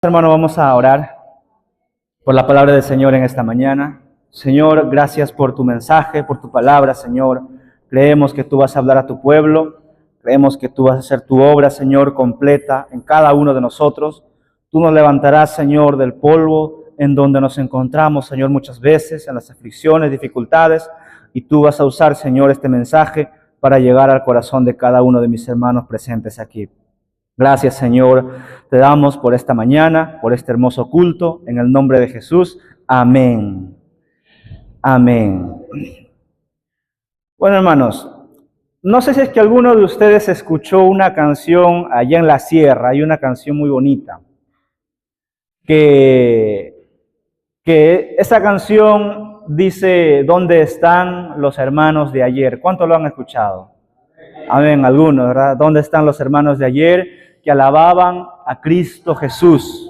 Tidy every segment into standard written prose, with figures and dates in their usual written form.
Hermano, vamos a orar por la palabra del Señor en esta mañana. Señor, gracias por tu mensaje, por tu palabra, Señor. Creemos que tú vas a hablar a tu pueblo. Creemos que tú vas a hacer tu obra, Señor, completa en cada uno de nosotros. Tú nos levantarás, Señor, del polvo en donde nos encontramos, Señor, muchas veces, en las aflicciones, dificultades. Y tú vas a usar, Señor, este mensaje para llegar al corazón de cada uno de mis hermanos presentes aquí. Gracias, Señor, te damos por esta mañana, por este hermoso culto, en el nombre de Jesús. Amén. Amén. Bueno, hermanos, no sé si es que alguno de ustedes escuchó una canción allá en la sierra. Hay una canción muy bonita, que esa canción dice: ¿dónde están los hermanos de ayer? ¿Cuántos lo han escuchado? Amén, algunos, ¿verdad? ¿Dónde están los hermanos de ayer que alababan a Cristo Jesús?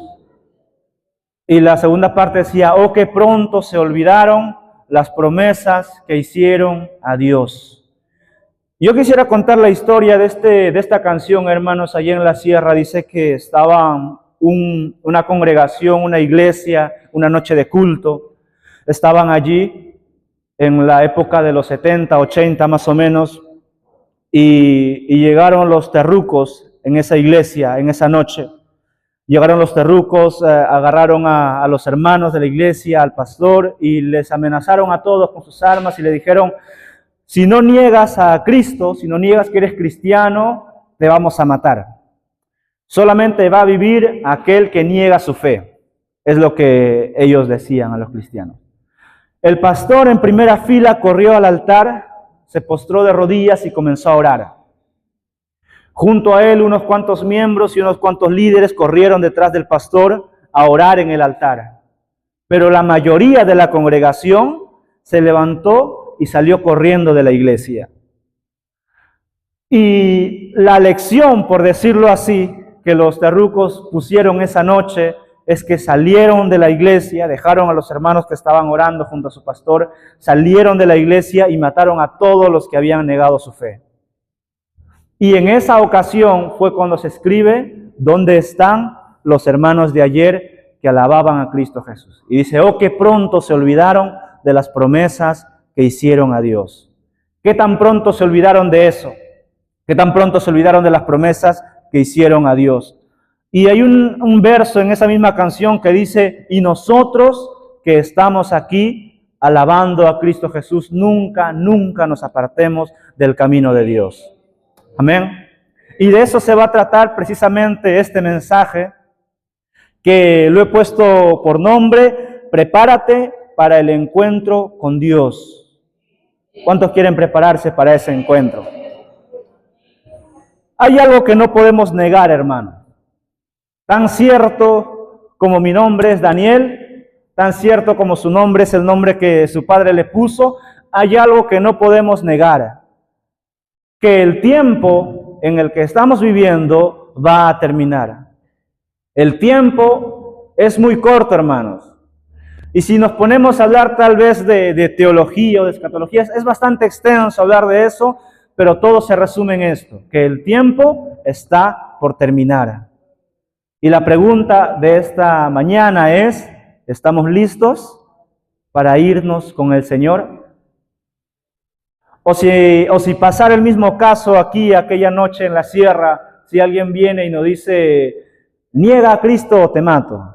Y la segunda parte decía: oh, que pronto se olvidaron las promesas que hicieron a Dios. Yo quisiera contar la historia de esta canción, hermanos. Allí en la sierra dice que estaba una congregación, una iglesia, una noche de culto. Estaban allí en la época de los 70, 80 más o menos, y llegaron los terrucos en esa iglesia, en esa noche. Llegaron los terrucos, agarraron a los hermanos de la iglesia, al pastor, y les amenazaron a todos con sus armas y le dijeron: si no niegas a Cristo, si no niegas que eres cristiano, te vamos a matar. Solamente va a vivir aquel que niega su fe. Es lo que ellos decían a los cristianos. El pastor en primera fila corrió al altar, se postró de rodillas y comenzó a orar. Junto a él unos cuantos miembros y unos cuantos líderes corrieron detrás del pastor a orar en el altar. Pero la mayoría de la congregación se levantó y salió corriendo de la iglesia. Y la lección, por decirlo así, que los terrucos pusieron esa noche es que salieron de la iglesia, dejaron a los hermanos que estaban orando junto a su pastor, salieron de la iglesia y mataron a todos los que habían negado su fe. Y en esa ocasión fue cuando se escribe: ¿dónde están los hermanos de ayer que alababan a Cristo Jesús? Y dice: oh, que pronto se olvidaron de las promesas que hicieron a Dios. ¿Qué tan pronto se olvidaron de eso? ¿Qué tan pronto se olvidaron de las promesas que hicieron a Dios? Y hay un verso en esa misma canción que dice: y nosotros que estamos aquí alabando a Cristo Jesús, nunca nos apartemos del camino de Dios. Amén. Y de eso se va a tratar precisamente este mensaje, que lo he puesto por nombre: prepárate para el encuentro con Dios. ¿Cuántos quieren prepararse para ese encuentro? Hay algo que no podemos negar, hermano. Tan cierto como mi nombre es Daniel, tan cierto como su nombre es el nombre que su padre le puso, hay algo que no podemos negar: que el tiempo en el que estamos viviendo va a terminar. El tiempo es muy corto, hermanos. Y si nos ponemos a hablar tal vez de teología o de escatología, es bastante extenso hablar de eso, pero todo se resume en esto: que el tiempo está por terminar. Y la pregunta de esta mañana es: ¿estamos listos para irnos con el Señor? O si pasara el mismo caso aquí, aquella noche en la sierra, si alguien viene y nos dice: niega a Cristo o te mato.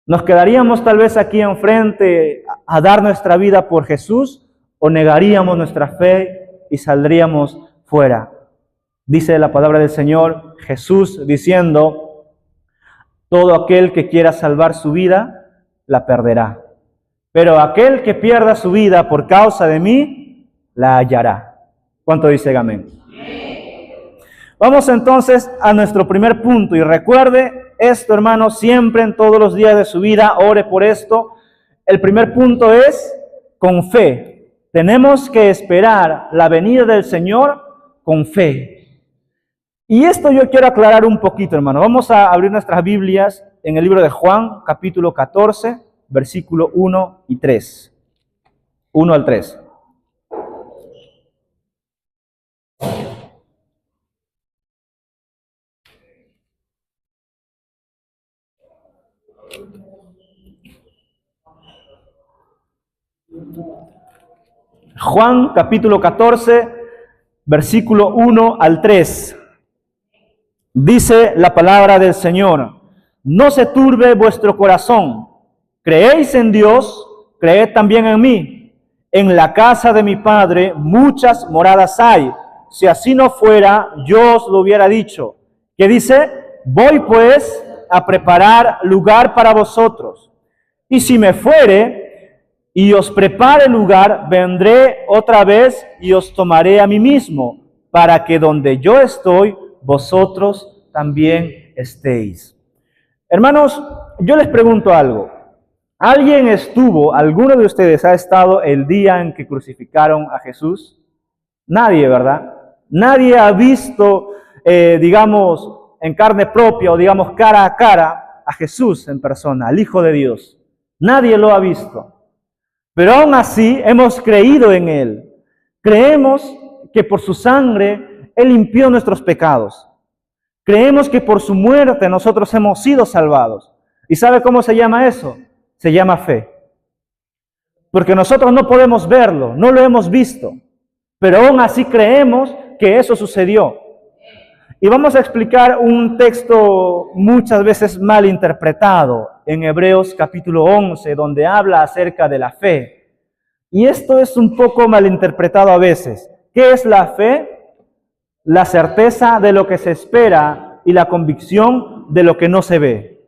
¿Nos quedaríamos tal vez aquí enfrente a dar nuestra vida por Jesús, o negaríamos nuestra fe y saldríamos fuera? Dice la palabra del Señor, Jesús diciendo: todo aquel que quiera salvar su vida, la perderá. Pero aquel que pierda su vida por causa de mí, la hallará. ¿Cuánto dice amén? Vamos entonces a nuestro primer punto. Y recuerde esto, hermano, siempre en todos los días de su vida, ore por esto. El primer punto es con fe. Tenemos que esperar la venida del Señor con fe. Y esto yo quiero aclarar un poquito, hermano. Vamos a abrir nuestras Biblias en el libro de Juan, capítulo 14, versículo 1 y 3. 1 al 3. Juan capítulo 14, versículo 1 al 3. Dice la palabra del Señor: no se turbe vuestro corazón. Creéis en Dios, creed también en mí. En la casa de mi Padre muchas moradas hay. Si así no fuera, yo os lo hubiera dicho. Que dice: voy pues a preparar lugar para vosotros. Y si me fuere y os prepare lugar, vendré otra vez y os tomaré a mí mismo, para que donde yo estoy, vosotros también estéis. Hermanos, yo les pregunto algo. ¿Alguno de ustedes ha estado el día en que crucificaron a Jesús? Nadie, ¿verdad? Nadie ha visto, digamos, en carne propia o digamos cara a cara a Jesús en persona, al Hijo de Dios. Nadie lo ha visto. Pero aún así hemos creído en Él. Creemos que por su sangre Él limpió nuestros pecados. Creemos que por su muerte nosotros hemos sido salvados. ¿Y sabe cómo se llama eso? Se llama fe. Porque nosotros no podemos verlo, no lo hemos visto. Pero aún así creemos que eso sucedió. Y vamos a explicar un texto muchas veces mal interpretado en Hebreos capítulo 11, donde habla acerca de la fe. Y esto es un poco mal interpretado a veces. ¿Qué es la fe? La certeza de lo que se espera y la convicción de lo que no se ve.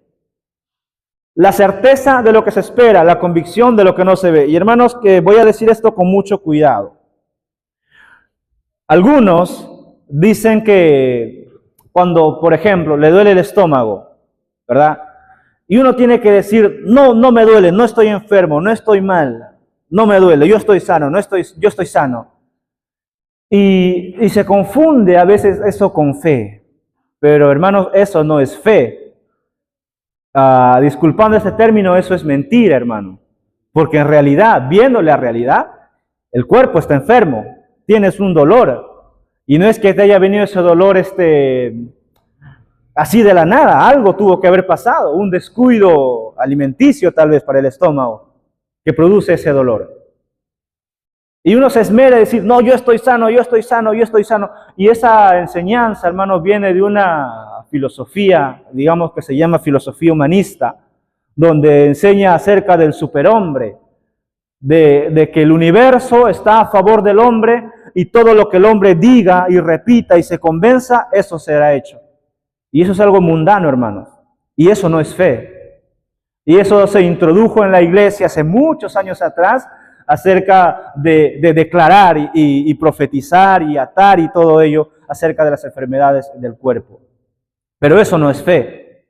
La certeza de lo que se espera, la convicción de lo que no se ve. Y hermanos, que voy a decir esto con mucho cuidado. Algunos dicen que cuando, por ejemplo, le duele el estómago, ¿verdad? Y uno tiene que decir: no me duele, no estoy enfermo, no estoy mal, no me duele, yo estoy sano, yo estoy sano. Y se confunde a veces eso con fe. Pero hermanos, eso no es fe. Disculpando este término, eso es mentira, hermano. Porque en realidad, viendo la realidad, el cuerpo está enfermo, tienes un dolor. Y no es que te haya venido ese dolor así de la nada, algo tuvo que haber pasado, un descuido alimenticio tal vez para el estómago que produce ese dolor. Y uno se esmera a decir: no, yo estoy sano, yo estoy sano, yo estoy sano. Y esa enseñanza, hermanos, viene de una filosofía, digamos que se llama filosofía humanista, donde enseña acerca del superhombre, de que el universo está a favor del hombre y todo lo que el hombre diga y repita y se convenza, eso será hecho. Y eso es algo mundano, hermanos. Y eso no es fe. Y eso se introdujo en la iglesia hace muchos años atrás, acerca de declarar y profetizar y atar y todo ello acerca de las enfermedades del cuerpo. Pero eso no es fe.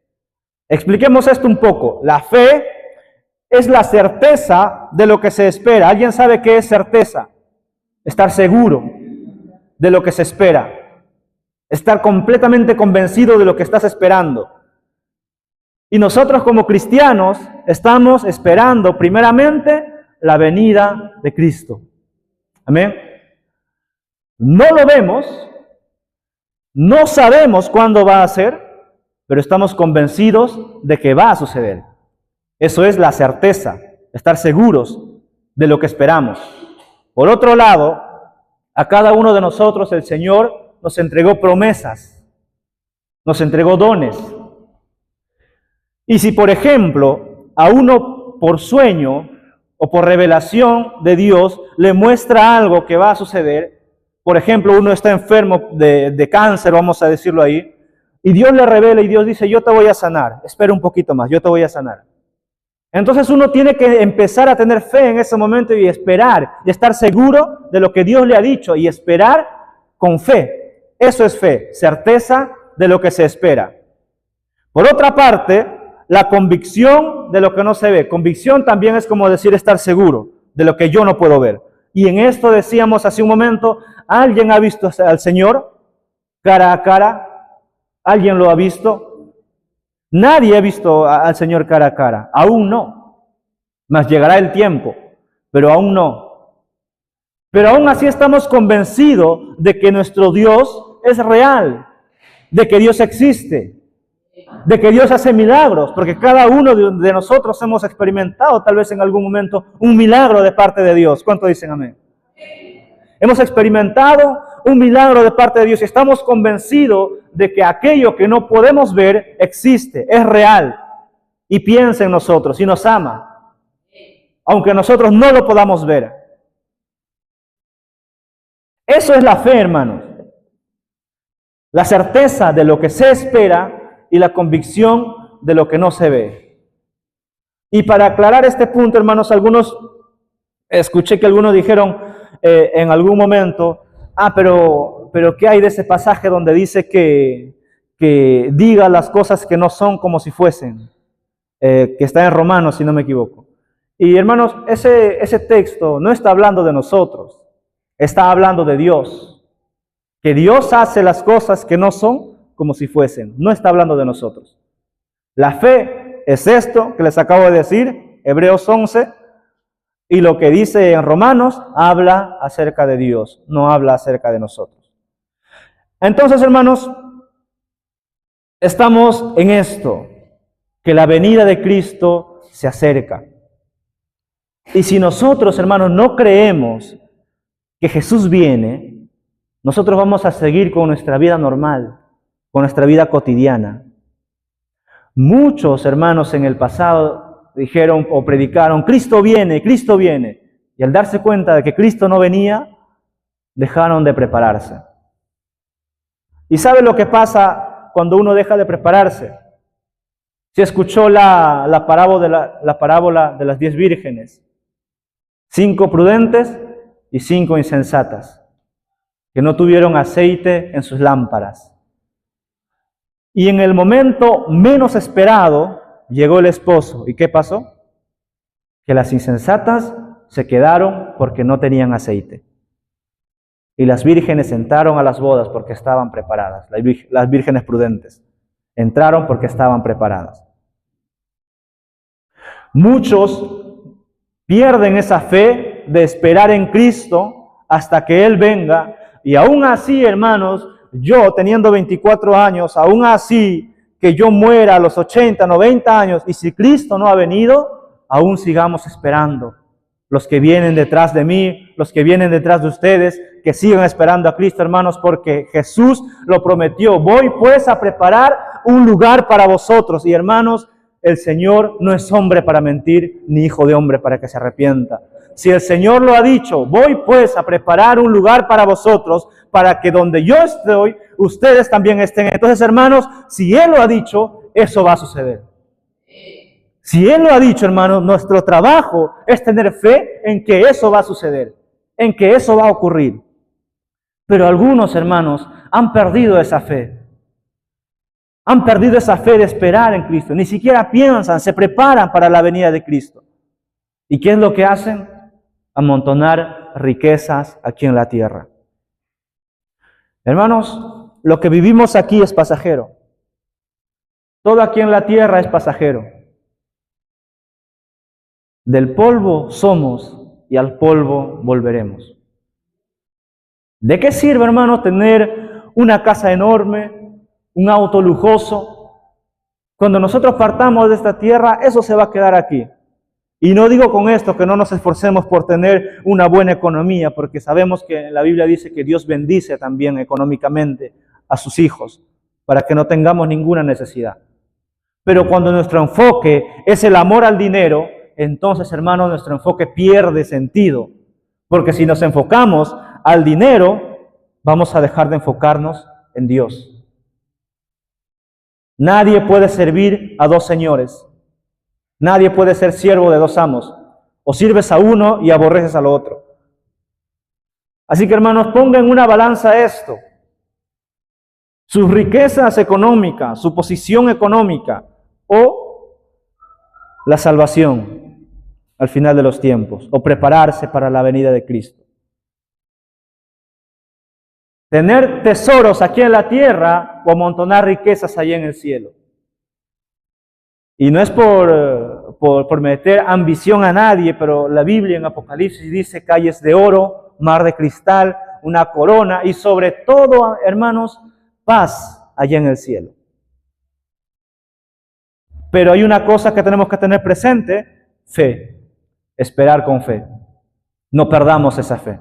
Expliquemos esto un poco. La fe es la certeza de lo que se espera. ¿Alguien sabe qué es certeza? Estar seguro de lo que se espera. Estar completamente convencido de lo que estás esperando. Y nosotros como cristianos estamos esperando primeramente la venida de Cristo. Amén. No lo vemos, no sabemos cuándo va a ser, pero estamos convencidos de que va a suceder. Eso es la certeza, estar seguros de lo que esperamos. Por otro lado, a cada uno de nosotros el Señor nos entregó promesas, nos entregó dones. Y si, por ejemplo, a uno por sueño o por revelación de Dios le muestra algo que va a suceder, por ejemplo, uno está enfermo de cáncer, vamos a decirlo ahí, y Dios le revela y Dios dice: yo te voy a sanar, espera un poquito más, yo te voy a sanar. Entonces uno tiene que empezar a tener fe en ese momento y esperar, y estar seguro de lo que Dios le ha dicho, y esperar con fe. Eso es fe, certeza de lo que se espera. Por otra parte, la convicción de lo que no se ve. Convicción también es como decir estar seguro de lo que yo no puedo ver. Y en esto decíamos hace un momento: ¿alguien ha visto al Señor cara a cara? ¿Alguien lo ha visto? Nadie ha visto al Señor cara a cara. Aún no. Mas llegará el tiempo, pero aún no. Pero aún así estamos convencidos de que nuestro Dios es real, de que Dios existe. De que Dios hace milagros, porque cada uno de nosotros hemos experimentado tal vez en algún momento un milagro de parte de Dios. ¿Cuánto dicen amén? Hemos experimentado un milagro de parte de Dios y estamos convencidos de que aquello que no podemos ver existe, es real y piensa en nosotros y nos ama, aunque nosotros no lo podamos ver. Eso es la fe, hermanos. La certeza de lo que se espera y la convicción de lo que no se ve. Y para aclarar este punto, hermanos, escuché que algunos dijeron en algún momento, pero ¿qué hay de ese pasaje donde dice que diga las cosas que no son como si fuesen? Que está en Romanos, si no me equivoco. Y hermanos, ese texto no está hablando de nosotros, está hablando de Dios. Que Dios hace las cosas que no son como si fuesen. No está hablando de nosotros. La fe es esto que les acabo de decir, Hebreos 11, y lo que dice en Romanos habla acerca de Dios, no habla acerca de nosotros. Entonces, hermanos, estamos en esto, que la venida de Cristo se acerca. Y si nosotros, hermanos, no creemos que Jesús viene, nosotros vamos a seguir con nuestra vida normal, con nuestra vida cotidiana. Muchos hermanos en el pasado dijeron o predicaron, Cristo viene, Cristo viene. Y al darse cuenta de que Cristo no venía, dejaron de prepararse. ¿Y sabe lo que pasa cuando uno deja de prepararse? Se escuchó la parábola de las 10 vírgenes. 5 prudentes y 5 insensatas, que no tuvieron aceite en sus lámparas. Y en el momento menos esperado llegó el esposo. ¿Y qué pasó? Que las insensatas se quedaron porque no tenían aceite. Y las vírgenes entraron a las bodas porque estaban preparadas. Las vírgenes prudentes entraron porque estaban preparadas. Muchos pierden esa fe de esperar en Cristo hasta que Él venga. Y aún así, hermanos, yo teniendo 24 años, aún así que yo muera a los 80, 90 años, y si Cristo no ha venido, aún sigamos esperando. Los que vienen detrás de mí, los que vienen detrás de ustedes, que sigan esperando a Cristo, hermanos, porque Jesús lo prometió. Voy pues a preparar un lugar para vosotros. Y hermanos, el Señor no es hombre para mentir, ni hijo de hombre para que se arrepienta. Si el Señor lo ha dicho, voy pues a preparar un lugar para vosotros, para que donde yo estoy, ustedes también estén. Entonces, hermanos, si Él lo ha dicho, eso va a suceder. Si Él lo ha dicho, hermanos, nuestro trabajo es tener fe en que eso va a suceder, en que eso va a ocurrir. Pero algunos, hermanos, han perdido esa fe. Han perdido esa fe de esperar en Cristo. Ni siquiera piensan, se preparan para la venida de Cristo. ¿Y qué es lo que hacen? Amontonar riquezas aquí en la tierra. Hermanos, lo que vivimos aquí es pasajero. Todo aquí en la tierra es pasajero. Del polvo somos y al polvo volveremos. ¿De qué sirve, hermano, tener una casa enorme, un auto lujoso? Cuando nosotros partamos de esta tierra, eso se va a quedar aquí. Y no digo con esto que no nos esforcemos por tener una buena economía, porque sabemos que la Biblia dice que Dios bendice también económicamente a sus hijos, para que no tengamos ninguna necesidad. Pero cuando nuestro enfoque es el amor al dinero, entonces, hermano, nuestro enfoque pierde sentido. Porque si nos enfocamos al dinero, vamos a dejar de enfocarnos en Dios. Nadie puede servir a dos señores. Nadie puede ser siervo de dos amos. O sirves a uno y aborreces al otro. Así que, hermanos, pongan en una balanza esto. Sus riquezas económicas, su posición económica o la salvación al final de los tiempos, o prepararse para la venida de Cristo. Tener tesoros aquí en la tierra o amontonar riquezas allá en el cielo. Y no es por meter ambición a nadie, pero la Biblia en Apocalipsis dice calles de oro, mar de cristal, una corona y sobre todo, hermanos, paz allá en el cielo. Pero hay una cosa que tenemos que tener presente: fe, esperar con fe. No perdamos esa fe.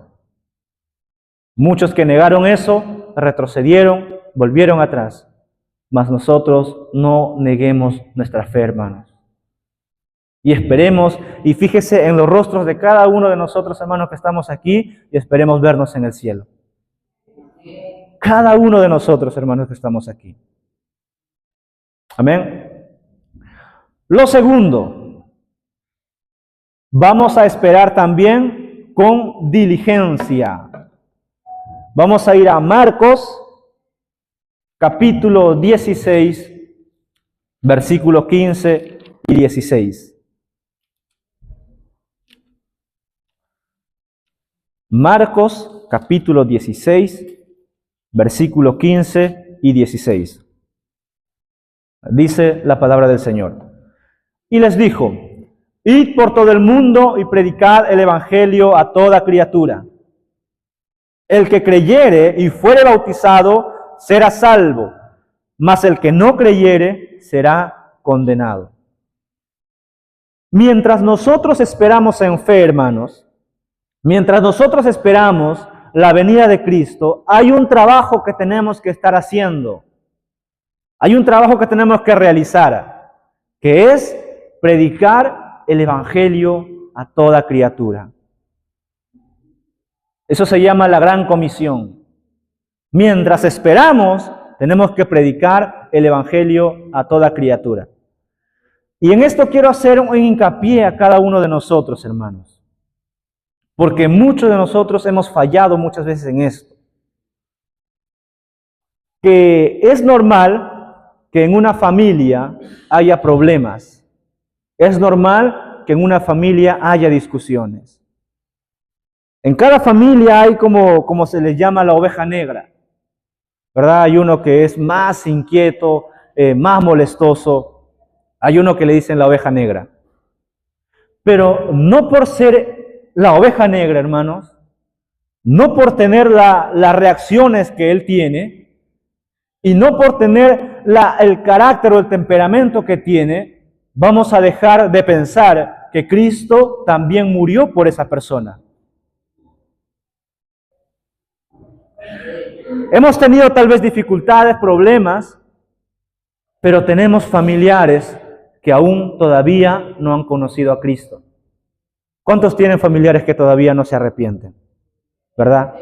Muchos que negaron eso, retrocedieron, volvieron atrás. Mas nosotros no neguemos nuestra fe, hermanos. Y esperemos, y fíjese en los rostros de cada uno de nosotros, hermanos, que estamos aquí, y esperemos vernos en el cielo. Cada uno de nosotros, hermanos, que estamos aquí. Amén. Lo segundo, vamos a esperar también con diligencia. Vamos a ir a Marcos, capítulo 16, versículos 15 y 16. Marcos, capítulo 16, versículos 15 y 16. Dice la palabra del Señor. Y les dijo: id por todo el mundo y predicad el evangelio a toda criatura. El que creyere y fuere bautizado será salvo, mas el que no creyere será condenado. Mientras nosotros esperamos en fe, hermanos, mientras nosotros esperamos la venida de Cristo, hay un trabajo que tenemos que estar haciendo. Hay un trabajo que tenemos que realizar, que es predicar el evangelio a toda criatura. Eso se llama la gran comisión. Mientras esperamos, tenemos que predicar el evangelio a toda criatura. Y en esto quiero hacer un hincapié a cada uno de nosotros, hermanos. Porque muchos de nosotros hemos fallado muchas veces en esto. Que es normal que en una familia haya problemas. Es normal que en una familia haya discusiones. En cada familia hay como se les llama la oveja negra, ¿verdad? Hay uno que es más inquieto, más molestoso. Hay uno que le dicen la oveja negra. Pero no por ser la oveja negra, hermanos, no por tener las reacciones que él tiene, y no por tener el carácter o el temperamento que tiene, vamos a dejar de pensar que Cristo también murió por esa persona. Hemos tenido tal vez dificultades, problemas, pero tenemos familiares que aún todavía no han conocido a Cristo. ¿Cuántos tienen familiares que todavía no se arrepienten? ¿Verdad?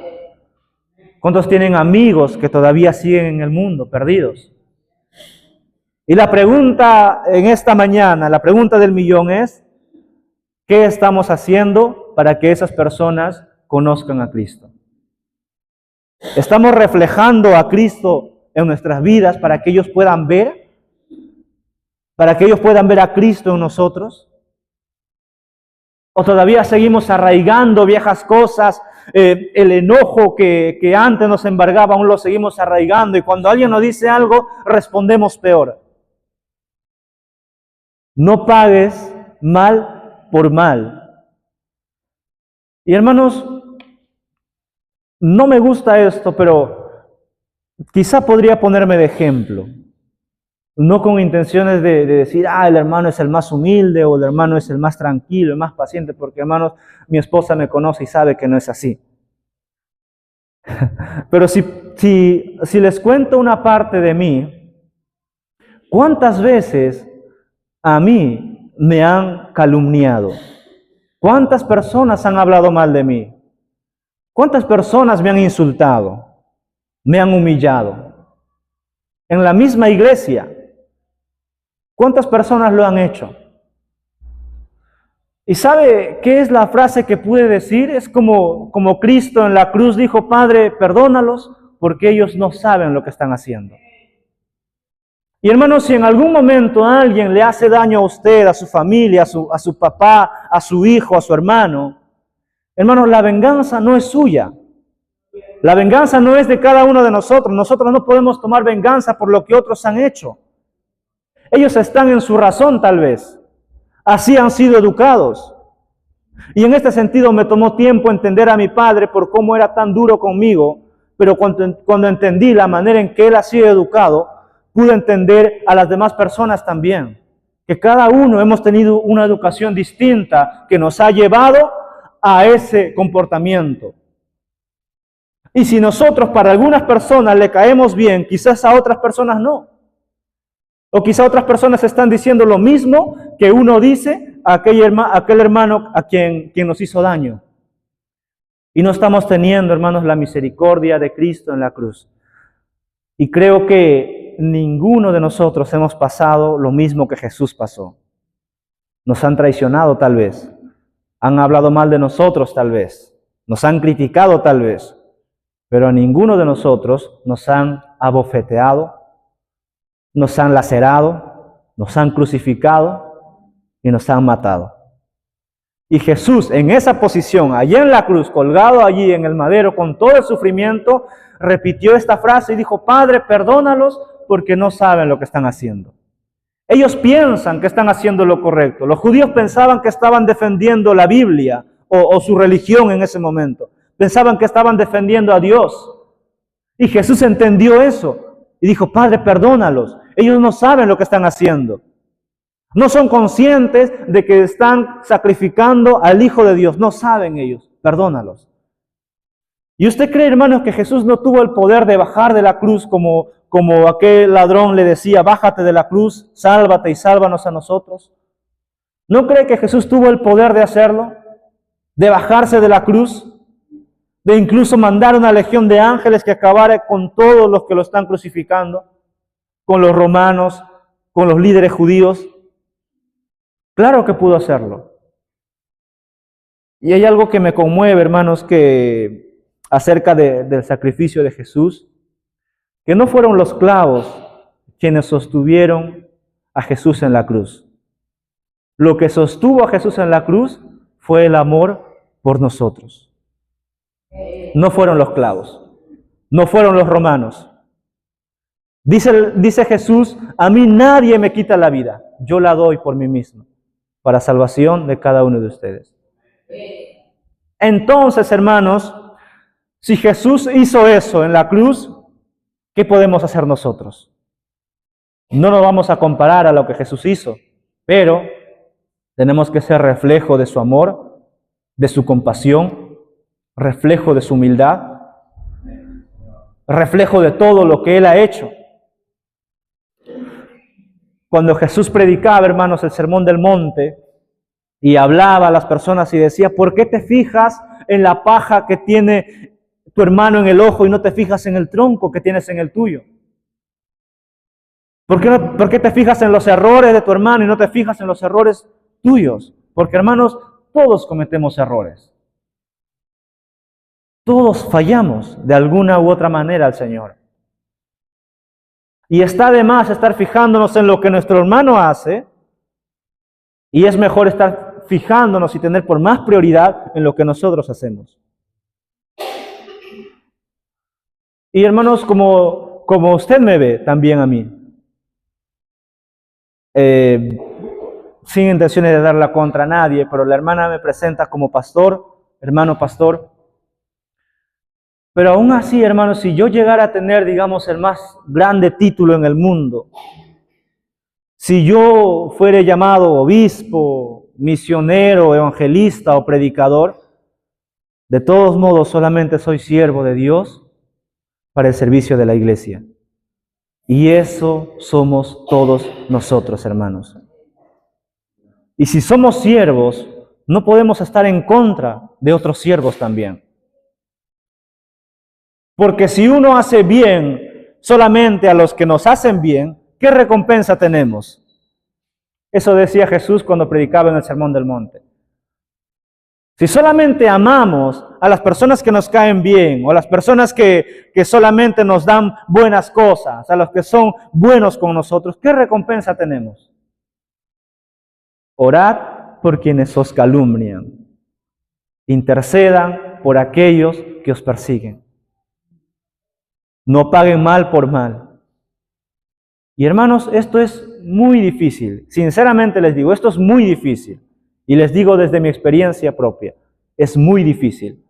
¿Cuántos tienen amigos que todavía siguen en el mundo, perdidos? Y la pregunta en esta mañana, la pregunta del millón es: ¿qué estamos haciendo para que esas personas conozcan a Cristo? ¿Estamos reflejando a Cristo en nuestras vidas para que ellos puedan ver? ¿Para que ellos puedan ver a Cristo en nosotros? ¿O todavía seguimos arraigando viejas cosas? El enojo que antes nos embargaba, aún lo seguimos arraigando. Y cuando alguien nos dice algo, respondemos peor. No pagues mal por mal. Y hermanos, no me gusta esto, pero quizá podría ponerme de ejemplo. No con intenciones de decir, el hermano es el más humilde o el hermano es el más tranquilo, el más paciente, porque hermanos, mi esposa me conoce y sabe que no es así. Pero si les cuento una parte de mí, ¿cuántas veces a mí me han calumniado? ¿Cuántas personas han hablado mal de mí? ¿Cuántas personas me han insultado? Me han humillado. En la misma iglesia, ¿cuántas personas lo han hecho? ¿Y sabe qué es la frase que pude decir? Es como Cristo en la cruz dijo: Padre, perdónalos porque ellos no saben lo que están haciendo. Y hermanos, si en algún momento alguien le hace daño a usted, a su familia, a su papá, a su hijo, a su hermano, hermanos, la venganza no es suya. La venganza no es de cada uno de nosotros. Nosotros no podemos tomar venganza por lo que otros han hecho. Ellos están en su razón tal vez. Así han sido educados. Y en este sentido me tomó tiempo entender a mi padre por cómo era tan duro conmigo, pero cuando entendí la manera en que él ha sido educado, pude entender a las demás personas también. que cada uno hemos tenido una educación distinta que nos ha llevado a ese comportamiento. Y si nosotros para algunas personas le caemos bien, quizás a otras personas no. O quizás otras personas están diciendo lo mismo que uno dice a aquel hermano a quien nos hizo daño. Y no estamos teniendo, hermanos, la misericordia de Cristo en la cruz. Y creo que ninguno de nosotros hemos pasado lo mismo que Jesús pasó. Nos han traicionado tal vez, han hablado mal de nosotros tal vez, nos han criticado tal vez, pero a ninguno de nosotros nos han abofeteado, nos han lacerado, nos han crucificado y nos han matado. Y Jesús en esa posición, allí en la cruz, colgado allí en el madero con todo el sufrimiento, repitió esta frase y dijo: Padre, perdónalos porque no saben lo que están haciendo. Ellos piensan que están haciendo lo correcto. Los judíos pensaban que estaban defendiendo la Biblia o su religión en ese momento. Pensaban que estaban defendiendo a Dios. Y Jesús entendió eso y dijo: Padre, perdónalos. Ellos no saben lo que están haciendo. No son conscientes de que están sacrificando al Hijo de Dios. No saben ellos. Perdónalos. ¿Y usted cree, hermanos, que Jesús no tuvo el poder de bajar de la cruz como aquel ladrón le decía: bájate de la cruz, sálvate y sálvanos a nosotros? ¿No cree que Jesús tuvo el poder de hacerlo? De bajarse de la cruz, de incluso mandar una legión de ángeles que acabara con todos los que lo están crucificando, con los romanos, con los líderes judíos. Claro que pudo hacerlo. Y hay algo que me conmueve, hermanos, que acerca del sacrificio de Jesús, que no fueron los clavos quienes sostuvieron a Jesús en la cruz. Lo que sostuvo a Jesús en la cruz fue el amor por nosotros. No fueron los clavos, no fueron los romanos. Dice Jesús: a mí nadie me quita la vida, yo la doy por mí mismo, para salvación de cada uno de ustedes. Entonces, hermanos, si Jesús hizo eso en la cruz, ¿qué podemos hacer nosotros? No nos vamos a comparar a lo que Jesús hizo, pero tenemos que ser reflejo de su amor, de su compasión, reflejo de su humildad, reflejo de todo lo que Él ha hecho. Cuando Jesús predicaba, hermanos, el Sermón del Monte, y hablaba a las personas y decía: ¿por qué te fijas en la paja que tiene tu hermano en el ojo y no te fijas en el tronco que tienes en el tuyo? ¿Por qué te fijas en los errores de tu hermano y no te fijas en los errores tuyos? Porque, hermanos, todos cometemos errores. Todos fallamos de alguna u otra manera al Señor. Y está de más estar fijándonos en lo que nuestro hermano hace, y es mejor estar fijándonos y tener por más prioridad en lo que nosotros hacemos. Y hermanos, como usted me ve también a mí, sin intenciones de dar la contra a nadie, pero la hermana me presenta como pastor, hermano pastor. Pero aún así, hermanos, si yo llegara a tener, digamos, el más grande título en el mundo, si yo fuera llamado obispo, misionero, evangelista o predicador, de todos modos solamente soy siervo de Dios para el servicio de la iglesia. Y eso somos todos nosotros, hermanos. Y si somos siervos, no podemos estar en contra de otros siervos también. Porque si uno hace bien solamente a los que nos hacen bien, ¿qué recompensa tenemos? Eso decía Jesús cuando predicaba en el Sermón del Monte. Si solamente amamos a las personas que nos caen bien, o a las personas que solamente nos dan buenas cosas, a los que son buenos con nosotros, ¿qué recompensa tenemos? Orad por quienes os calumnian. Intercedan por aquellos que os persiguen. No paguen mal por mal. Y hermanos, esto es muy difícil. Sinceramente les digo, esto es muy difícil. Y les digo desde mi experiencia propia, es muy difícil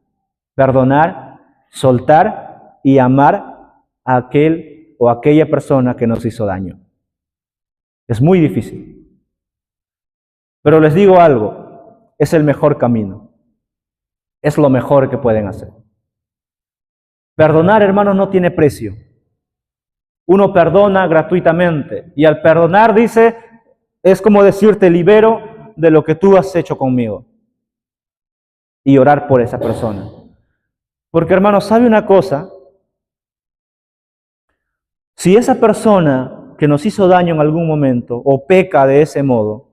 perdonar, soltar y amar a aquel o aquella persona que nos hizo daño. Es muy difícil. Pero les digo algo, es el mejor camino. Es lo mejor que pueden hacer. Perdonar, hermanos, no tiene precio. Uno perdona gratuitamente. Y al perdonar, dice, es como decir, te libero de lo que tú has hecho conmigo. Y orar por esa persona. Porque, hermanos, ¿sabe una cosa? Si esa persona que nos hizo daño en algún momento o peca de ese modo,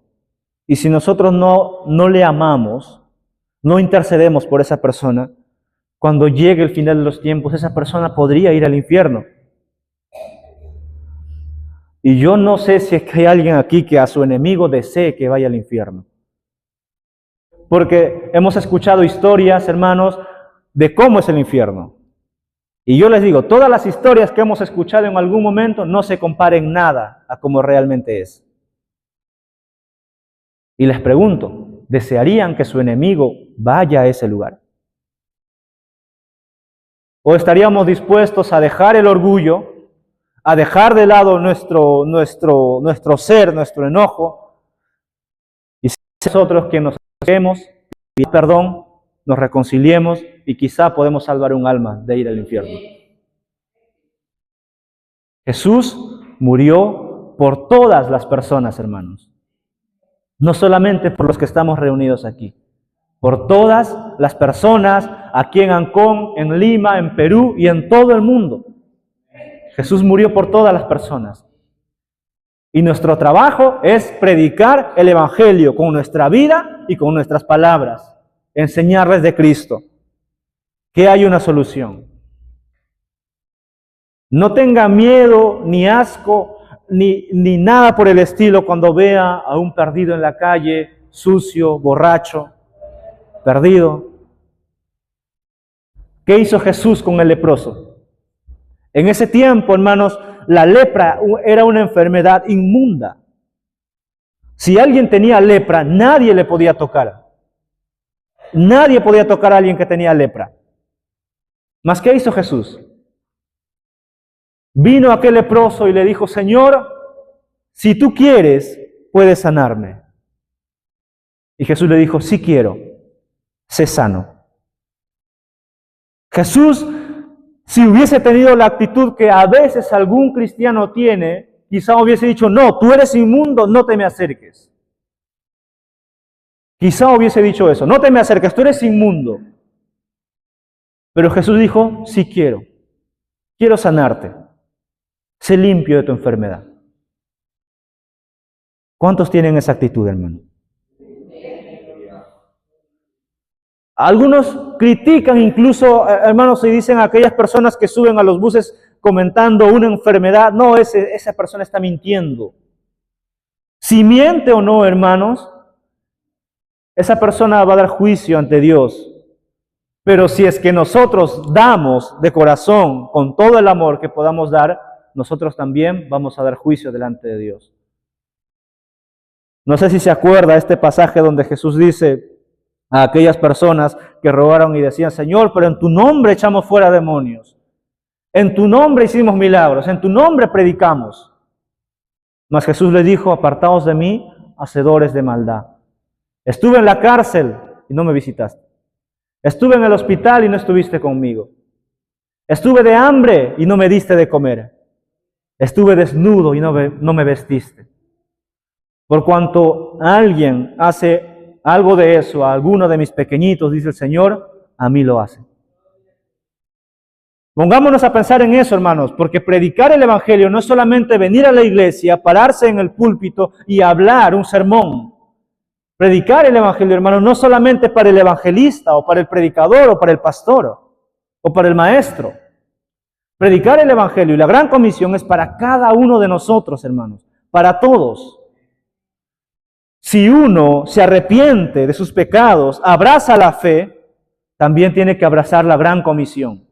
y si nosotros no le amamos, no intercedemos por esa persona, cuando llegue el final de los tiempos, esa persona podría ir al infierno. Y yo no sé si es que hay alguien aquí que a su enemigo desee que vaya al infierno. Porque hemos escuchado historias, hermanos, de cómo es el infierno. Y yo les digo, todas las historias que hemos escuchado en algún momento no se comparen nada a cómo realmente es. Y les pregunto, ¿desearían que su enemigo vaya a ese lugar? ¿O estaríamos dispuestos a dejar el orgullo, a dejar de lado nuestro ser, nuestro enojo, y nosotros que nos acerquemos, pidamos perdón, nos reconciliemos y quizá podemos salvar un alma de ir al infierno? Jesús murió por todas las personas, hermanos. No solamente por los que estamos reunidos aquí, por todas las personas aquí en Ancón, en Lima, en Perú y en todo el mundo. Jesús murió por todas las personas. Y nuestro trabajo es predicar el Evangelio con nuestra vida y con nuestras palabras, enseñarles de Cristo, que hay una solución. No tenga miedo, ni asco, ni nada por el estilo cuando vea a un perdido en la calle, sucio, borracho, perdido. ¿Qué hizo Jesús con el leproso? En ese tiempo, hermanos, la lepra era una enfermedad inmunda. Si alguien tenía lepra, nadie le podía tocar. Nadie podía tocar a alguien que tenía lepra. ¿Mas qué hizo Jesús? Vino aquel leproso y le dijo, Señor, si tú quieres, puedes sanarme. Y Jesús le dijo, sí quiero, sé sano. Jesús, si hubiese tenido la actitud que a veces algún cristiano tiene, quizá hubiese dicho, no, tú eres inmundo, no te me acerques. Quizá hubiese dicho eso, no te me acerques, tú eres inmundo. Pero Jesús dijo, sí quiero sanarte. Sé limpio de tu enfermedad. ¿Cuántos tienen esa actitud, hermano? Algunos critican incluso, hermanos, y dicen a aquellas personas que suben a los buses comentando una enfermedad, no, esa persona está mintiendo. Si miente o no, hermanos, esa persona va a dar juicio ante Dios. Pero si es que nosotros damos de corazón, con todo el amor que podamos dar, nosotros también vamos a dar juicio delante de Dios. No sé si se acuerda este pasaje donde Jesús dice a aquellas personas que robaron y decían, Señor, pero en tu nombre echamos fuera demonios. En tu nombre hicimos milagros, en tu nombre predicamos. Mas Jesús les dijo, apartaos de mí, hacedores de maldad. Estuve en la cárcel y no me visitaste. Estuve en el hospital y no estuviste conmigo. Estuve de hambre y no me diste de comer. Estuve desnudo y no me vestiste. Por cuanto alguien hace algo de eso a alguno de mis pequeñitos, dice el Señor, a mí lo hace. Pongámonos a pensar en eso, hermanos, porque predicar el Evangelio no es solamente venir a la iglesia, pararse en el púlpito y hablar un sermón. Predicar el Evangelio, hermanos, no solamente para el evangelista o para el predicador o para el pastor o para el maestro. Predicar el Evangelio y la gran comisión es para cada uno de nosotros, hermanos, para todos. Si uno se arrepiente de sus pecados, abraza la fe, también tiene que abrazar la gran comisión.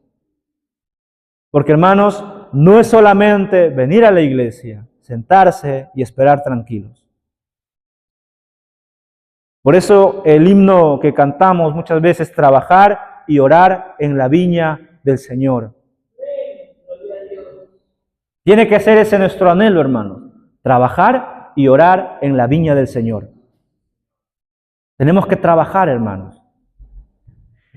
Porque, hermanos, no es solamente venir a la iglesia, sentarse y esperar tranquilos. Por eso el himno que cantamos muchas veces, trabajar y orar en la viña del Señor. Tiene que ser ese nuestro anhelo, hermanos, trabajar y orar en la viña del Señor. Tenemos que trabajar, hermanos.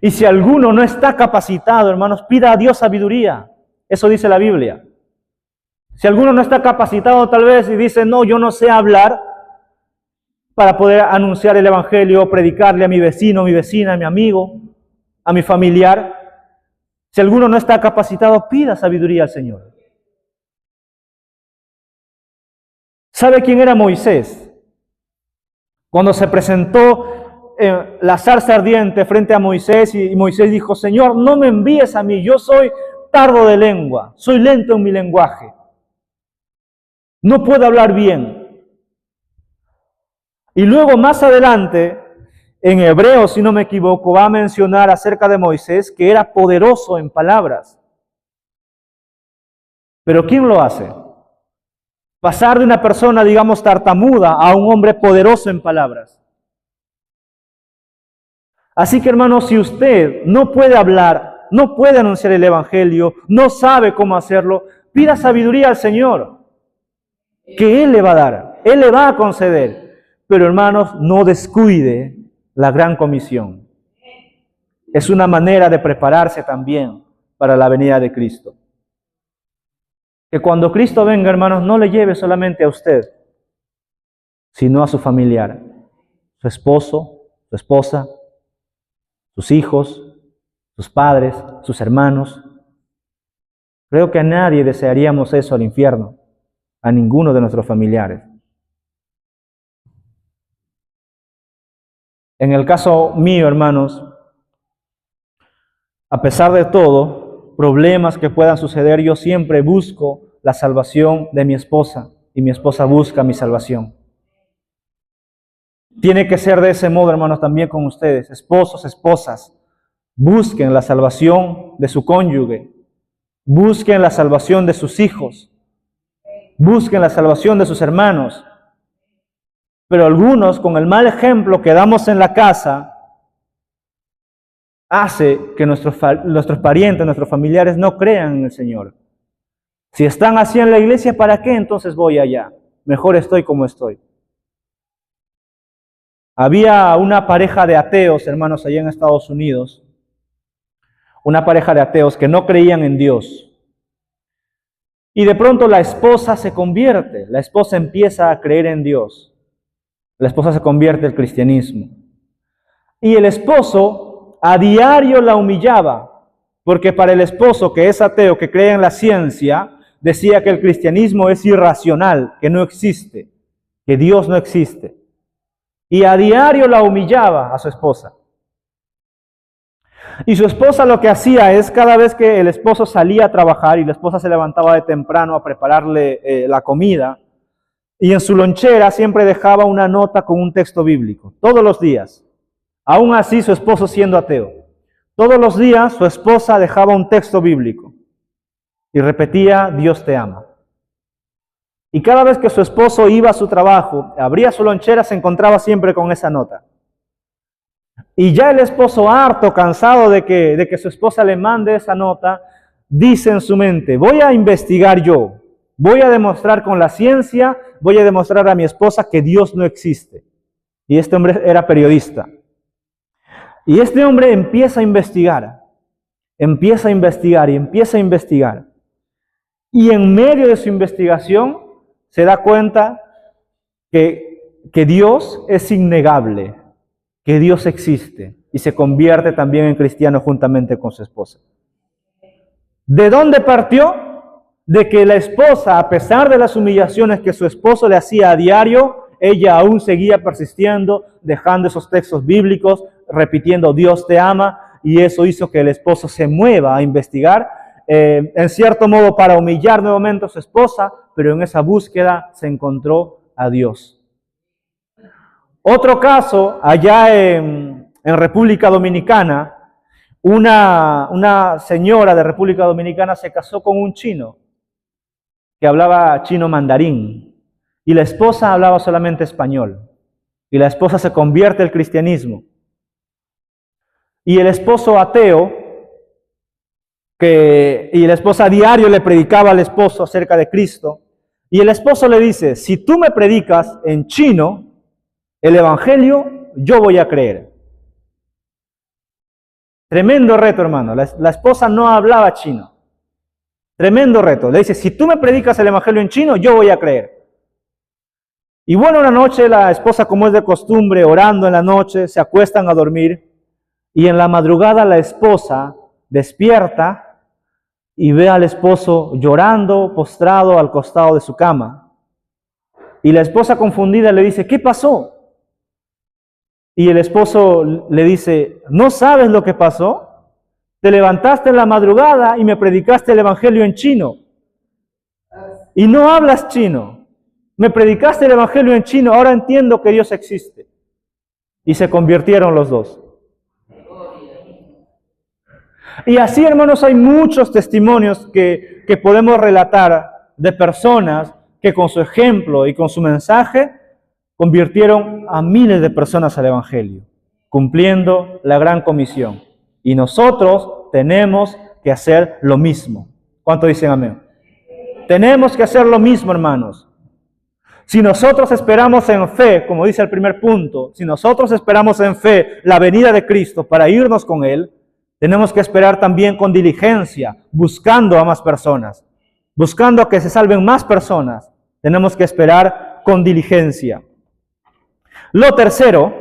Y si alguno no está capacitado, hermanos, pida a Dios sabiduría. Eso dice la Biblia. Si alguno no está capacitado tal vez y dice, no, yo no sé hablar para poder anunciar el evangelio, predicarle a mi vecino, a mi vecina, a mi amigo, a mi familiar. Si alguno no está capacitado, pida sabiduría al Señor. ¿Sabe quién era Moisés? Cuando se presentó la zarza ardiente frente a Moisés y Moisés dijo, Señor, no me envíes a mí, yo soy tardo de lengua, soy lento en mi lenguaje, no puedo hablar bien. Y luego más adelante, en Hebreo, si no me equivoco, va a mencionar acerca de Moisés que era poderoso en palabras. Pero ¿quién lo hace? Pasar de una persona, digamos, tartamuda a un hombre poderoso en palabras. Así que, hermanos, si usted no puede hablar, no puede anunciar el evangelio, no sabe cómo hacerlo, pida sabiduría al Señor, que Él le va a dar, Él le va a conceder. Pero, hermanos, no descuide la gran comisión. Es una manera de prepararse también para la venida de Cristo. Que cuando Cristo venga, hermanos, no le lleve solamente a usted, sino a su familiar, su esposo, su esposa, sus hijos, sus padres, sus hermanos. Creo que a nadie desearíamos eso al infierno, a ninguno de nuestros familiares. En el caso mío, hermanos, a pesar de todo, problemas que puedan suceder, yo siempre busco la salvación de mi esposa y mi esposa busca mi salvación. Tiene que ser de ese modo, hermanos, también con ustedes, esposos, esposas. Busquen la salvación de su cónyuge, busquen la salvación de sus hijos, busquen la salvación de sus hermanos. Pero algunos, con el mal ejemplo que damos en la casa, hace que nuestros parientes, nuestros familiares no crean en el Señor. Si están así en la iglesia, ¿para qué entonces voy allá? Mejor estoy como estoy. Había una pareja de ateos, hermanos, allá en Estados Unidos. Una pareja de ateos que no creían en Dios. Y de pronto la esposa se convierte, la esposa empieza a creer en Dios. La esposa se convierte al cristianismo. Y el esposo a diario la humillaba, porque para el esposo que es ateo, que cree en la ciencia, decía que el cristianismo es irracional, que no existe, que Dios no existe. Y a diario la humillaba a su esposa. Y su esposa lo que hacía es, cada vez que el esposo salía a trabajar y la esposa se levantaba de temprano a prepararle la comida, y en su lonchera siempre dejaba una nota con un texto bíblico, todos los días. Aún así, su esposo siendo ateo. Todos los días su esposa dejaba un texto bíblico y repetía, Dios te ama. Y cada vez que su esposo iba a su trabajo, abría su lonchera, se encontraba siempre con esa nota. Y ya el esposo, harto, cansado de que su esposa le mande esa nota, dice en su mente, voy a investigar yo, voy a demostrar con la ciencia, voy a demostrar a mi esposa que Dios no existe. Y este hombre era periodista. Y este hombre empieza a investigar. Y en medio de su investigación se da cuenta que Dios es innegable, que Dios existe, y se convierte también en cristiano juntamente con su esposa. ¿De dónde partió? De que la esposa, a pesar de las humillaciones que su esposo le hacía a diario, ella aún seguía persistiendo, dejando esos textos bíblicos, repitiendo Dios te ama, y eso hizo que el esposo se mueva a investigar, en cierto modo para humillar nuevamente a su esposa, pero en esa búsqueda se encontró a Dios. Otro caso, allá en República Dominicana, una señora de República Dominicana se casó con un chino que hablaba chino mandarín, y la esposa hablaba solamente español, y la esposa se convierte al cristianismo. Y el esposo ateo, y la esposa a diario le predicaba al esposo acerca de Cristo, y el esposo le dice, si tú me predicas en chino el evangelio, yo voy a creer. Tremendo reto, hermano. La esposa no hablaba chino. Tremendo reto. Le dice, si tú me predicas el evangelio en chino, yo voy a creer. Y bueno, una noche la esposa, como es de costumbre, orando en la noche, se acuestan a dormir. Y en la madrugada la esposa despierta y ve al esposo llorando, postrado al costado de su cama. Y la esposa confundida le dice, ¿qué pasó? Y el esposo le dice, ¿no sabes lo que pasó? Te levantaste en la madrugada y me predicaste el evangelio en chino. Y no hablas chino. Me predicaste el evangelio en chino, ahora entiendo que Dios existe. Y se convirtieron los dos. Y así, hermanos, hay muchos testimonios que podemos relatar de personas que con su ejemplo y con su mensaje convirtieron a miles de personas al evangelio, cumpliendo la gran comisión. Y nosotros tenemos que hacer lo mismo. ¿Cuánto dicen amén? Tenemos que hacer lo mismo, hermanos. Si nosotros esperamos en fe, como dice el primer punto, si nosotros esperamos en fe la venida de Cristo para irnos con Él, tenemos que esperar también con diligencia, buscando a más personas, buscando a que se salven más personas. Tenemos que esperar con diligencia. Lo tercero,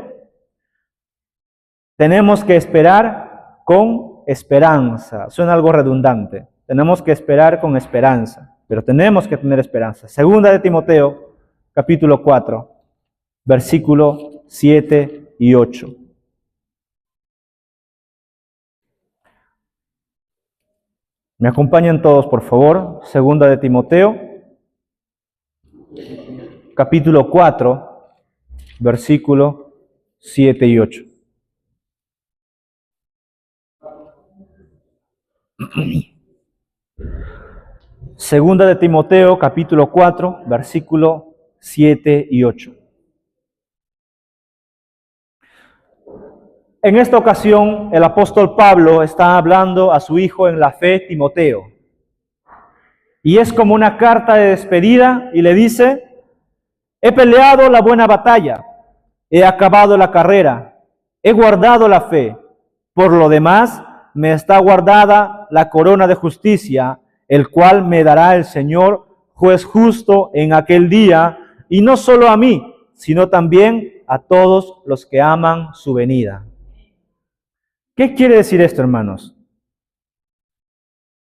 tenemos que esperar con esperanza. Suena algo redundante. Tenemos que esperar con esperanza, pero tenemos que tener esperanza. Segunda de Timoteo, capítulo 4, versículo 7 y 8. Me acompañan todos, por favor. Segunda de Timoteo, capítulo 4, versículo 7 y 8. Segunda de Timoteo, capítulo 4, versículo 7 y 8. En esta ocasión, el apóstol Pablo está hablando a su hijo en la fe, Timoteo. Y es como una carta de despedida y le dice, he peleado la buena batalla, he acabado la carrera, he guardado la fe. Por lo demás, me está guardada la corona de justicia, el cual me dará el Señor, juez justo, en aquel día, y no solo a mí, sino también a todos los que aman su venida. ¿Qué quiere decir esto, hermanos?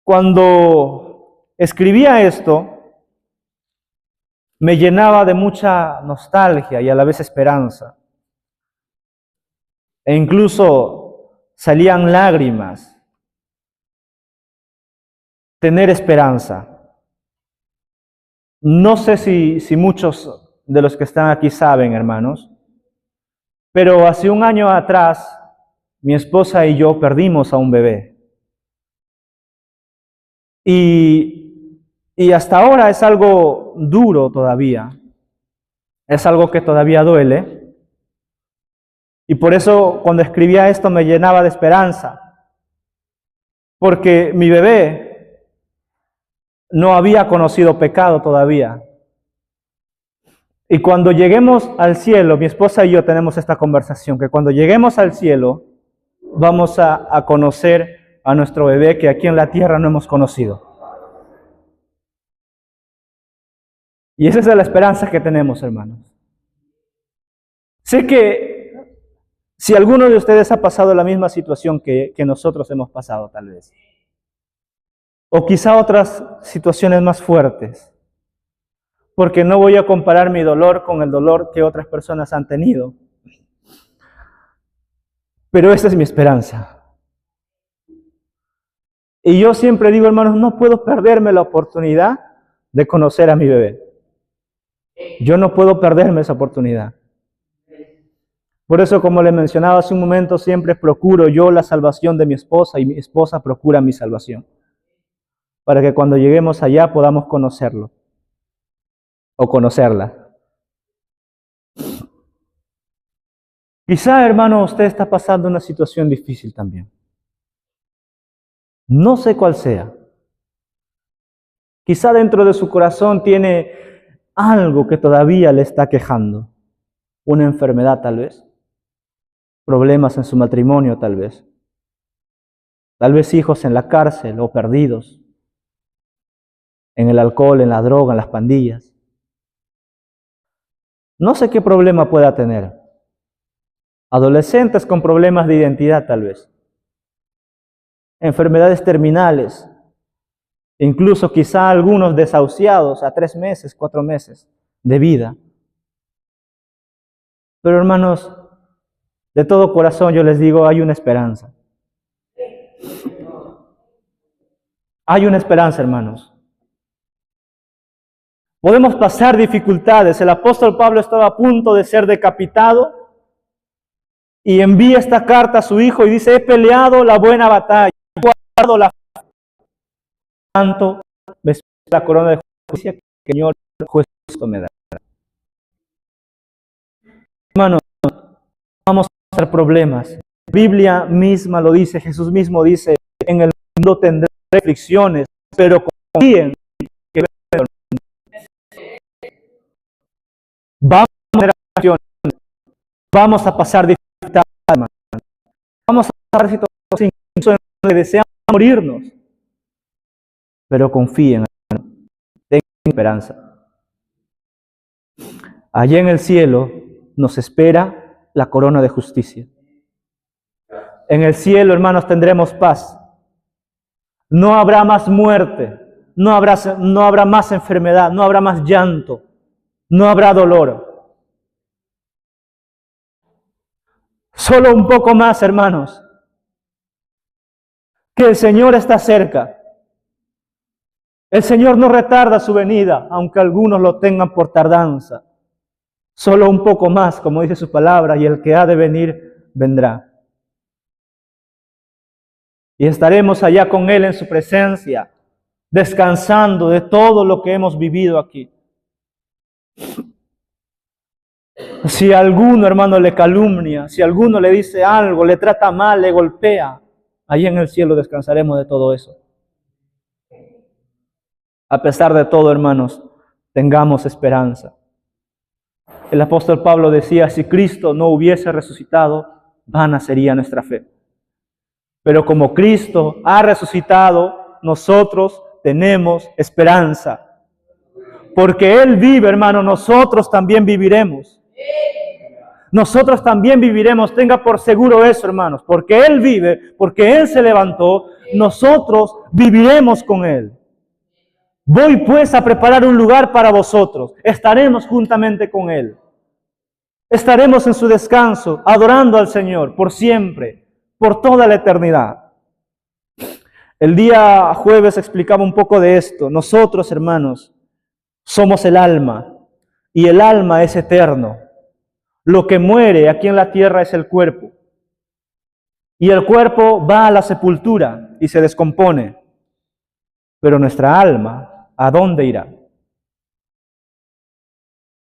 Cuando escribía esto, me llenaba de mucha nostalgia y a la vez esperanza. E incluso salían lágrimas. Tener esperanza. No sé si muchos de los que están aquí saben, hermanos, pero hace un año atrás, mi esposa y yo perdimos a un bebé. Y hasta ahora es algo duro todavía. Es algo que todavía duele. Y por eso cuando escribía esto me llenaba de esperanza. Porque mi bebé no había conocido pecado todavía. Y cuando lleguemos al cielo, mi esposa y yo tenemos esta conversación, que cuando lleguemos al cielo, vamos a conocer a nuestro bebé que aquí en la tierra no hemos conocido. Y esa es la esperanza que tenemos, hermanos. Sé que si alguno de ustedes ha pasado la misma situación que nosotros hemos pasado, tal vez, o quizá otras situaciones más fuertes, porque no voy a comparar mi dolor con el dolor que otras personas han tenido. Pero esa es mi esperanza. Y yo siempre digo, hermanos, no puedo perderme la oportunidad de conocer a mi bebé. Yo no puedo perderme esa oportunidad. Por eso, como le mencionaba hace un momento, siempre procuro yo la salvación de mi esposa y mi esposa procura mi salvación. Para que cuando lleguemos allá podamos conocerlo o conocerla. Quizá, hermano, usted está pasando una situación difícil también. No sé cuál sea. Quizá dentro de su corazón tiene algo que todavía le está quejando. Una enfermedad tal vez. problemas en su matrimonio tal vez hijos en la cárcel o perdidos, en el alcohol, en la droga, en las pandillas. No sé qué problema pueda tener. Adolescentes con problemas de identidad tal vez. Enfermedades terminales. Incluso quizá algunos desahuciados a 3 meses, 4 meses de vida. Pero hermanos, de todo corazón yo les digo, hay una esperanza. Hay una esperanza, hermanos. Podemos pasar dificultades. El apóstol Pablo estaba a punto de ser decapitado y envía esta carta a su hijo y dice: he peleado la buena batalla, he guardado la fe. Tanto me espera la corona de justicia que el Señor justo me dará. Hermanos, vamos a pasar problemas. La Biblia misma lo dice, Jesús mismo dice: en el mundo tendré aflicciones, pero confíen que vamos a tener aflicciones, vamos a pasar dificultades, hermanos. Vamos a pasar situaciones en que deseamos morirnos, pero confíen, hermanos, tengan esperanza. Allá en el cielo nos espera la corona de justicia. En el cielo, hermanos, tendremos paz. No habrá más muerte, no habrá más enfermedad, no habrá más llanto, no habrá dolor. Solo un poco más, hermanos, que el Señor está cerca. El Señor no retarda su venida, aunque algunos lo tengan por tardanza. Solo un poco más, como dice su palabra, y el que ha de venir, vendrá. Y estaremos allá con Él en su presencia, descansando de todo lo que hemos vivido aquí. Si alguno, hermano, le calumnia, si alguno le dice algo, le trata mal, le golpea, allí en el cielo descansaremos de todo eso. A pesar de todo, hermanos, tengamos esperanza. El apóstol Pablo decía: si Cristo no hubiese resucitado, vana sería nuestra fe. Pero como Cristo ha resucitado, nosotros tenemos esperanza. Porque Él vive, hermano, nosotros también viviremos. Nosotros también viviremos, tenga por seguro eso, hermanos. Porque Él vive, porque Él se levantó, nosotros viviremos con Él. Voy pues a preparar un lugar para vosotros. Estaremos juntamente con Él. Estaremos en su descanso, adorando al Señor por siempre, por toda la eternidad. El día jueves explicaba un poco de esto. Nosotros, hermanos, somos el alma, y el alma es eterno. Lo que muere aquí en la tierra es el cuerpo. Y el cuerpo va a la sepultura y se descompone. Pero nuestra alma, ¿a dónde irá?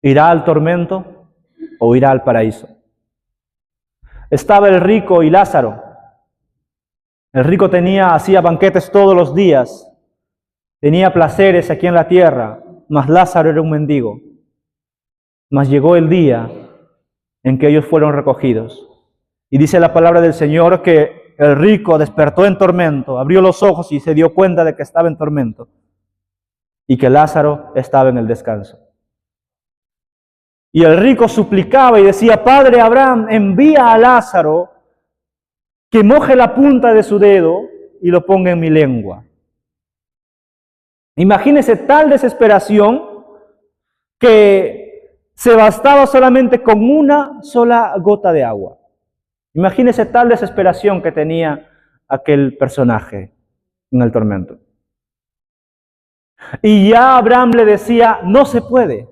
¿Irá al tormento o irá al paraíso? Estaba el rico y Lázaro. El rico hacía banquetes todos los días, tenía placeres aquí en la tierra, mas Lázaro era un mendigo. Mas llegó el día en que ellos fueron recogidos. Y dice la palabra del Señor que el rico despertó en tormento, abrió los ojos y se dio cuenta de que estaba en tormento, y que Lázaro estaba en el descanso. Y el rico suplicaba y decía: Padre Abraham, envía a Lázaro que moje la punta de su dedo y lo ponga en mi lengua. Imagínese tal desesperación que se bastaba solamente con una sola gota de agua. Imagínese tal desesperación que tenía aquel personaje en el tormento. Y ya Abraham le decía: no se puede.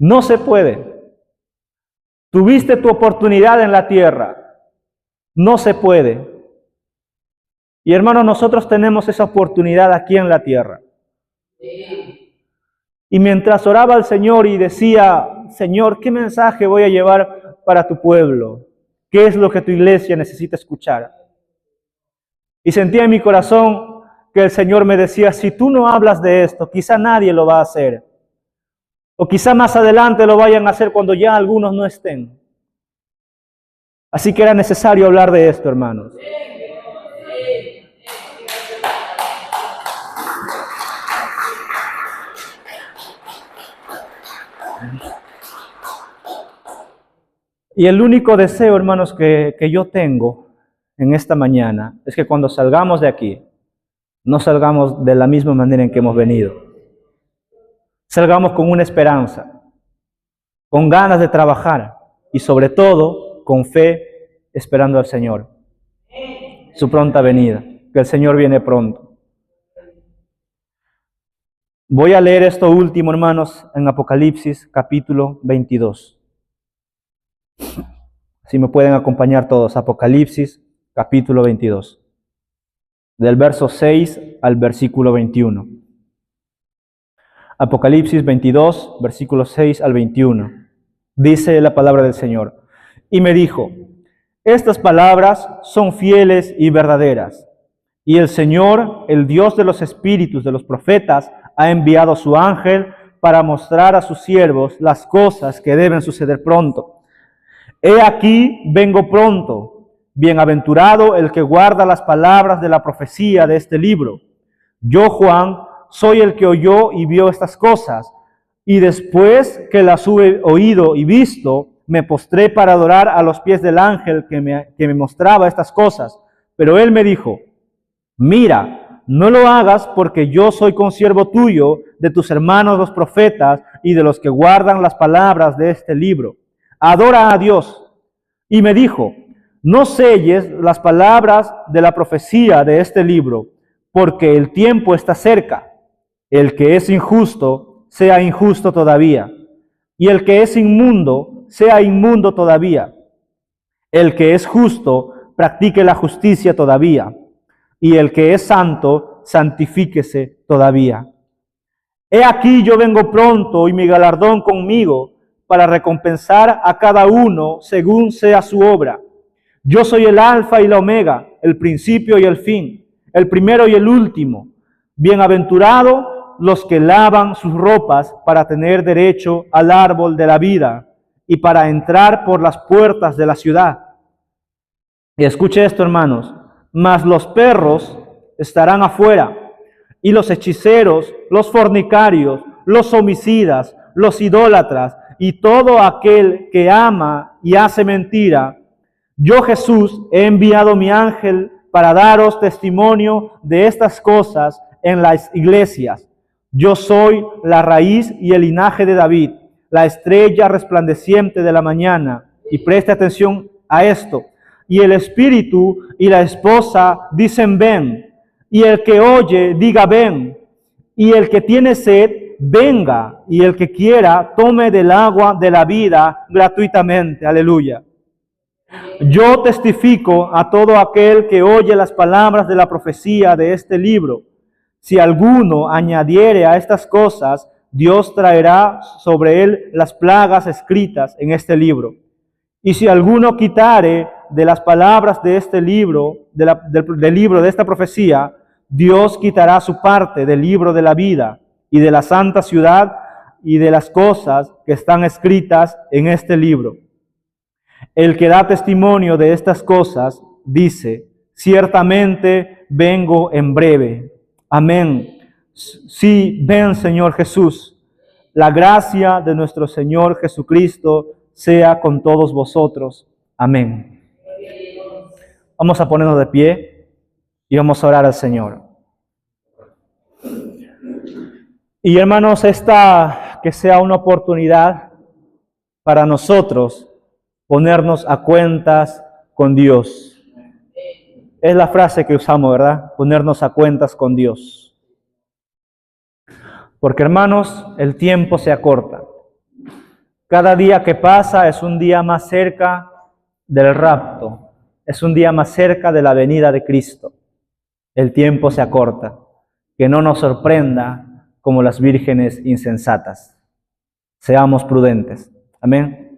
No se puede. Tuviste tu oportunidad en la tierra. No se puede. Y hermanos, nosotros tenemos esa oportunidad aquí en la tierra. Y mientras oraba al Señor y decía: Señor, ¿qué mensaje voy a llevar para tu pueblo? ¿Qué es lo que tu iglesia necesita escuchar? Y sentía en mi corazón que el Señor me decía: si tú no hablas de esto, quizá nadie lo va a hacer. O quizá más adelante lo vayan a hacer cuando ya algunos no estén. Así que era necesario hablar de esto, hermanos. Y el único deseo, hermanos, que yo tengo en esta mañana es que cuando salgamos de aquí, no salgamos de la misma manera en que hemos venido. Salgamos con una esperanza, con ganas de trabajar y sobre todo con fe, esperando al Señor, su pronta venida, que el Señor viene pronto. Voy a leer esto último, hermanos, en Apocalipsis capítulo 22. Si me pueden acompañar todos, Apocalipsis capítulo 22, del verso 6 al versículo 21. Apocalipsis 22, versículos 6 al 21. Dice la palabra del Señor. Y me dijo, estas palabras son fieles y verdaderas. Y el Señor, el Dios de los espíritus de los profetas, ha enviado a su ángel para mostrar a sus siervos las cosas que deben suceder pronto. He aquí, vengo pronto. Bienaventurado el que guarda las palabras de la profecía de este libro. Yo, Juan, soy el que oyó y vio estas cosas, y después que las hube oído y visto, me postré para adorar a los pies del ángel que me mostraba estas cosas. Pero él me dijo, mira, no lo hagas porque yo soy consiervo tuyo, de tus hermanos los profetas y de los que guardan las palabras de este libro. Adora a Dios. Y me dijo, no selles las palabras de la profecía de este libro, porque el tiempo está cerca. El que es injusto, sea injusto todavía. Y el que es inmundo, sea inmundo todavía. El que es justo, practique la justicia todavía. Y el que es santo, santifíquese todavía. He aquí yo vengo pronto y mi galardón conmigo, para recompensar a cada uno según sea su obra. Yo soy el alfa y la omega, el principio y el fin, el primero y el último. Bienaventurados los que lavan sus ropas para tener derecho al árbol de la vida y para entrar por las puertas de la ciudad. Y escuche esto, hermanos, mas los perros estarán afuera, y los hechiceros, los fornicarios, los homicidas, los idólatras, y todo aquel que ama y hace mentira. Yo, Jesús, he enviado mi ángel para daros testimonio de estas cosas en las iglesias. Yo soy la raíz y el linaje de David, la estrella resplandeciente de la mañana. Y preste atención a esto. Y el espíritu y la esposa dicen ven. Y el que oye diga ven. Y el que tiene sed, venga, y el que quiera, tome del agua de la vida gratuitamente. Aleluya. Yo testifico a todo aquel que oye las palabras de la profecía de este libro. Si alguno añadiere a estas cosas, Dios traerá sobre él las plagas escritas en este libro. Y si alguno quitare de las palabras de este libro, del libro de esta profecía, Dios quitará su parte del libro de la vida y de la santa ciudad y de las cosas que están escritas en este libro. El que da testimonio de estas cosas dice, ciertamente vengo en breve. Amén. Sí, ven, Señor Jesús. La gracia de nuestro Señor Jesucristo sea con todos vosotros. Amén. Vamos a ponernos de pie y vamos a orar al Señor. Y hermanos, esta que sea una oportunidad para nosotros ponernos a cuentas con Dios. Es la frase que usamos, ¿verdad? Ponernos a cuentas con Dios. Porque hermanos, el tiempo se acorta. Cada día que pasa es un día más cerca del rapto. Es un día más cerca de la venida de Cristo. El tiempo se acorta. Que no nos sorprenda como las vírgenes insensatas. Seamos prudentes. Amén.